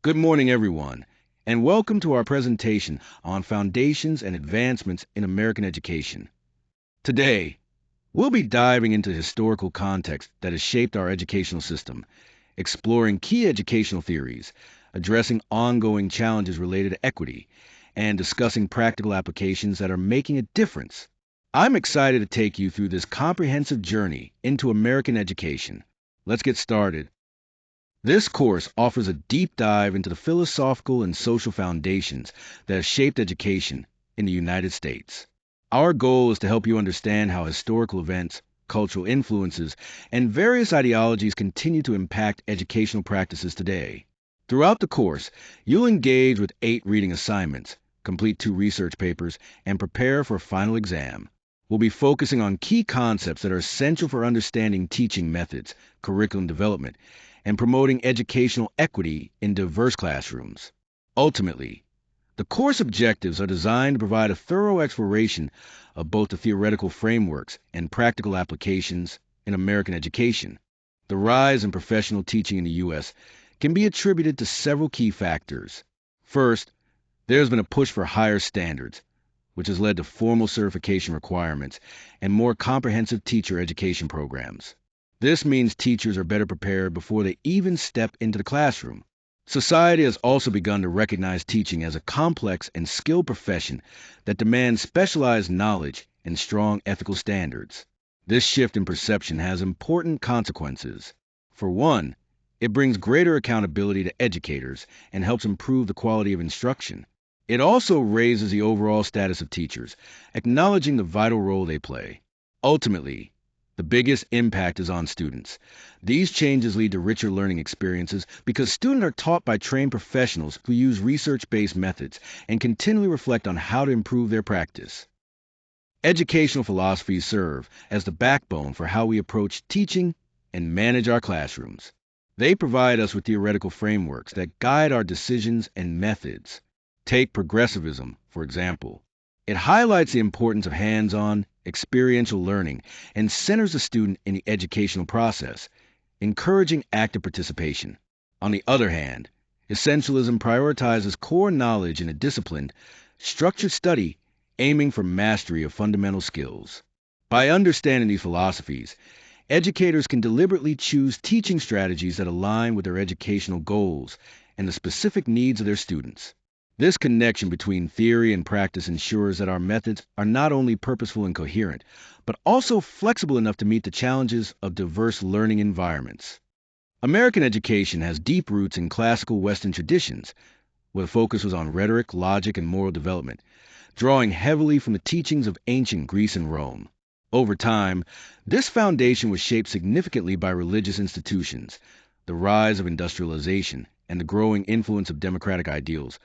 Good morning, everyone, and welcome to our presentation on foundations and advancements in American education. Today, we'll be diving into the historical context that has shaped our educational system, exploring key educational theories, addressing ongoing challenges related to equity, and discussing practical applications that are making a difference. I'm excited to take you through this comprehensive journey into American education. Let's get started. This course offers a deep dive into the philosophical and social foundations that have shaped education in the United States. Our goal is to help you understand how historical events, cultural influences, and various ideologies continue to impact educational practices today. Throughout the course, you'll engage with 8 reading assignments, complete 2 research papers, and prepare for a final exam. We'll be focusing on key concepts that are essential for understanding teaching methods, curriculum development, and promoting educational equity in diverse classrooms. Ultimately, the course objectives are designed to provide a thorough exploration of both the theoretical frameworks and practical applications in American education. The rise in professional teaching in the U.S. can be attributed to several key factors. First, there's been a push for higher standards, which has led to formal certification requirements and more comprehensive teacher education programs. This means teachers are better prepared before they even step into the classroom. Society has also begun to recognize teaching as a complex and skilled profession that demands specialized knowledge and strong ethical standards. This shift in perception has important consequences. For one, it brings greater accountability to educators and helps improve the quality of instruction. It also raises the overall status of teachers, acknowledging the vital role they play. Ultimately, the biggest impact is on students. These changes lead to richer learning experiences because students are taught by trained professionals who use research-based methods and continually reflect on how to improve their practice. Educational philosophies serve as the backbone for how we approach teaching and manage our classrooms. They provide us with theoretical frameworks that guide our decisions and methods. Take progressivism, for example. It highlights the importance of hands-on, experiential learning and centers the student in the educational process, encouraging active participation. On the other hand, essentialism prioritizes core knowledge in a disciplined, structured study aiming for mastery of fundamental skills. By understanding these philosophies, educators can deliberately choose teaching strategies that align with their educational goals and the specific needs of their students. This connection between theory and practice ensures that our methods are not only purposeful and coherent, but also flexible enough to meet the challenges of diverse learning environments. American education has deep roots in classical Western traditions, where the focus was on rhetoric, logic, and moral development, drawing heavily from the teachings of ancient Greece and Rome. Over time, this foundation was shaped significantly by religious institutions, the rise of industrialization, and the growing influence of democratic ideals,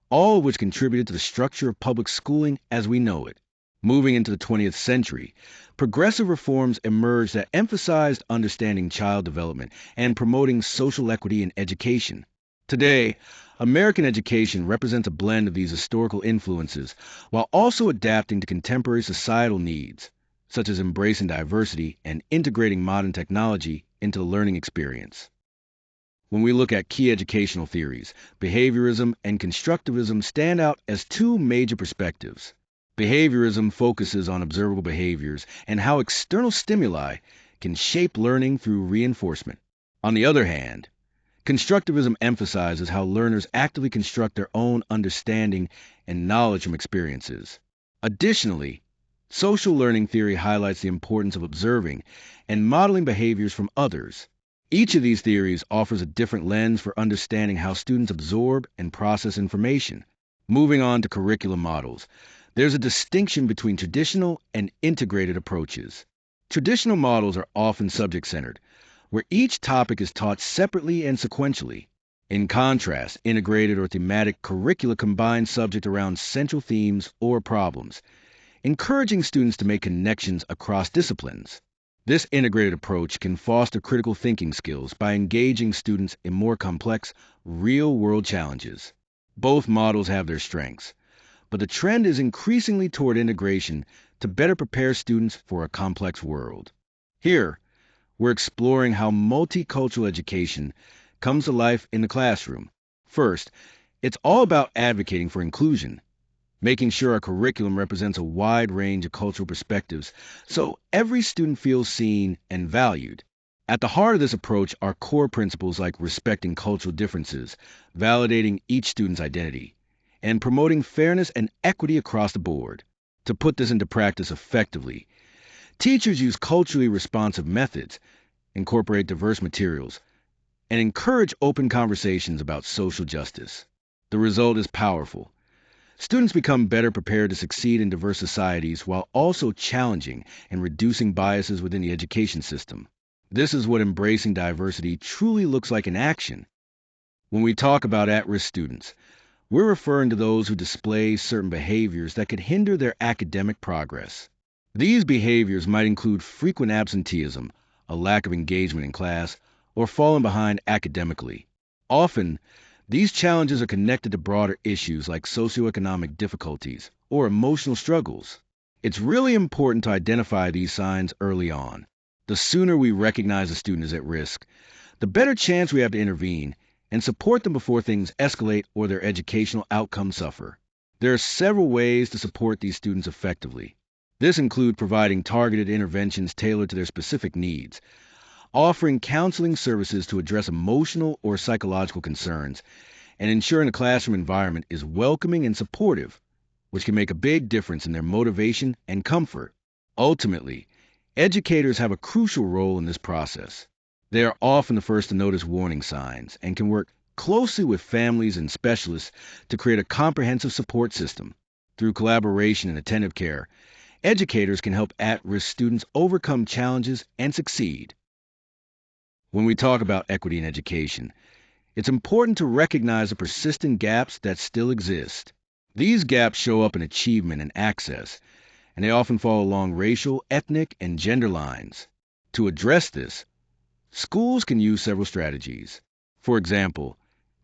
all of which contributed to the structure of public schooling as we know it. Moving into the 20th century, progressive reforms emerged that emphasized understanding child development and promoting social equity in education. Today, American education represents a blend of these historical influences while also adapting to contemporary societal needs, such as embracing diversity and integrating modern technology into the learning experience. When we look at key educational theories, behaviorism and constructivism stand out as 2 major perspectives. Behaviorism focuses on observable behaviors and how external stimuli can shape learning through reinforcement. On the other hand, constructivism emphasizes how learners actively construct their own understanding and knowledge from experiences. Additionally, social learning theory highlights the importance of observing and modeling behaviors from others. Each of these theories offers a different lens for understanding how students absorb and process information. Moving on to curriculum models, there's a distinction between traditional and integrated approaches. Traditional models are often subject-centered, where each topic is taught separately and sequentially. In contrast, integrated or thematic curricula combine subject around central themes or problems, encouraging students to make connections across disciplines. This integrated approach can foster critical thinking skills by engaging students in more complex, real-world challenges. Both models have their strengths, but the trend is increasingly toward integration to better prepare students for a complex world. Here, we're exploring how multicultural education comes to life in the classroom, First, it's all about advocating for inclusion, making sure our curriculum represents a wide range of cultural perspectives so every student feels seen and valued. At the heart of this approach are core principles like respecting cultural differences, validating each student's identity, and promoting fairness and equity across the board. To put this into practice effectively, teachers use culturally responsive methods, incorporate diverse materials, and encourage open conversations about social justice. The result is powerful. Students become better prepared to succeed in diverse societies while also challenging and reducing biases within the education system. This is what embracing diversity truly looks like in action. When we talk about at-risk students, we're referring to those who display certain behaviors that could hinder their academic progress. These behaviors might include frequent absenteeism, a lack of engagement in class, or falling behind academically. Often, these challenges are connected to broader issues like socioeconomic difficulties or emotional struggles. It's really important to identify these signs early on. The sooner we recognize a student is at risk, the better chance we have to intervene and support them before things escalate or their educational outcomes suffer. There are several ways to support these students effectively. This includes providing targeted interventions tailored to their specific needs, offering counseling services to address emotional or psychological concerns, and ensuring the classroom environment is welcoming and supportive, which can make a big difference in their motivation and comfort. Ultimately, educators have a crucial role in this process. They are often the first to notice warning signs and can work closely with families and specialists to create a comprehensive support system. Through collaboration and attentive care, educators can help at-risk students overcome challenges and succeed. When we talk about equity in education, it's important to recognize the persistent gaps that still exist. These gaps show up in achievement and access, and they often fall along racial, ethnic, and gender lines. To address this, schools can use several strategies. For example,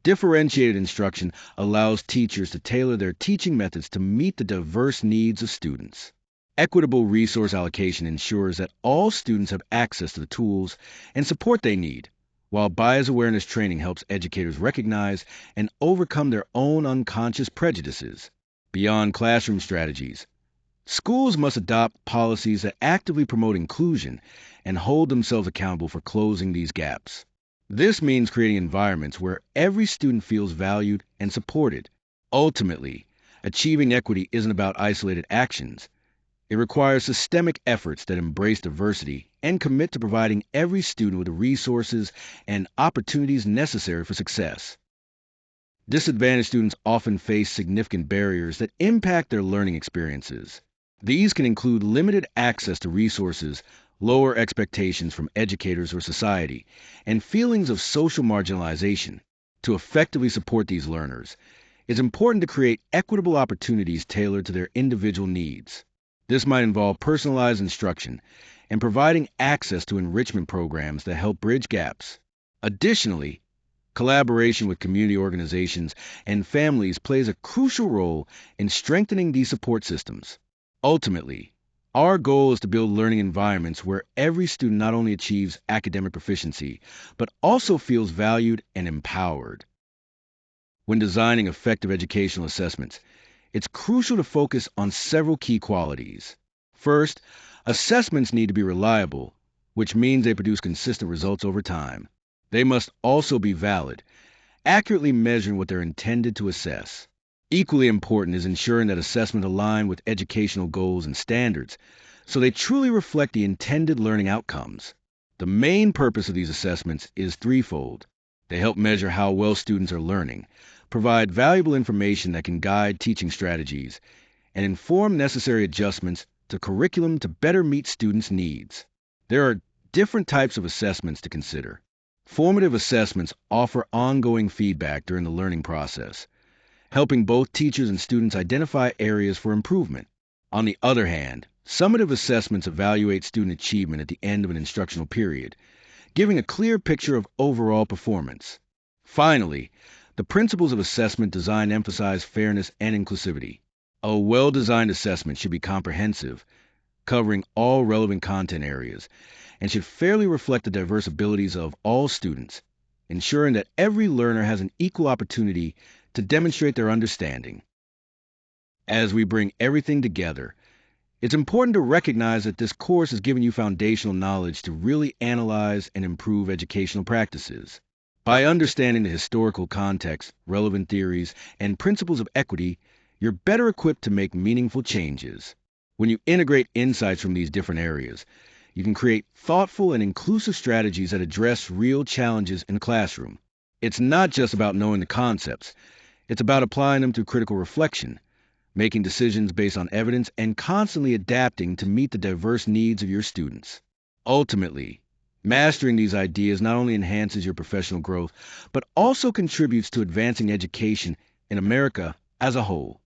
differentiated instruction allows teachers to tailor their teaching methods to meet the diverse needs of students. Equitable resource allocation ensures that all students have access to the tools and support they need, while bias awareness training helps educators recognize and overcome their own unconscious prejudices. Beyond classroom strategies, schools must adopt policies that actively promote inclusion and hold themselves accountable for closing these gaps. This means creating environments where every student feels valued and supported. Ultimately, achieving equity isn't about isolated actions. It requires systemic efforts that embrace diversity and commit to providing every student with the resources and opportunities necessary for success. Disadvantaged students often face significant barriers that impact their learning experiences. These can include limited access to resources, lower expectations from educators or society, and feelings of social marginalization. To effectively support these learners, it's important to create equitable opportunities tailored to their individual needs. This might involve personalized instruction and providing access to enrichment programs that help bridge gaps. Additionally, collaboration with community organizations and families plays a crucial role in strengthening these support systems. Ultimately, our goal is to build learning environments where every student not only achieves academic proficiency, but also feels valued and empowered. When designing effective educational assessments, it's crucial to focus on several key qualities. First, assessments need to be reliable, which means they produce consistent results over time. They must also be valid, accurately measuring what they're intended to assess. Equally important is ensuring that assessments align with educational goals and standards, so they truly reflect the intended learning outcomes. The main purpose of these assessments is threefold. They help measure how well students are learning, provide valuable information that can guide teaching strategies, and inform necessary adjustments to curriculum to better meet students' needs. There are different types of assessments to consider. Formative assessments offer ongoing feedback during the learning process, helping both teachers and students identify areas for improvement. On the other hand, summative assessments evaluate student achievement at the end of an instructional period, giving a clear picture of overall performance. Finally, the principles of assessment design emphasize fairness and inclusivity. A well-designed assessment should be comprehensive, covering all relevant content areas, and should fairly reflect the diverse abilities of all students, ensuring that every learner has an equal opportunity to demonstrate their understanding. As we bring everything together, it's important to recognize that this course is giving you foundational knowledge to really analyze and improve educational practices. By understanding the historical context, relevant theories, and principles of equity, you're better equipped to make meaningful changes. When you integrate insights from these different areas, you can create thoughtful and inclusive strategies that address real challenges in the classroom. It's not just about knowing the concepts, it's about applying them through critical reflection, making decisions based on evidence, and constantly adapting to meet the diverse needs of your students. Ultimately, mastering these ideas not only enhances your professional growth, but also contributes to advancing education in America as a whole.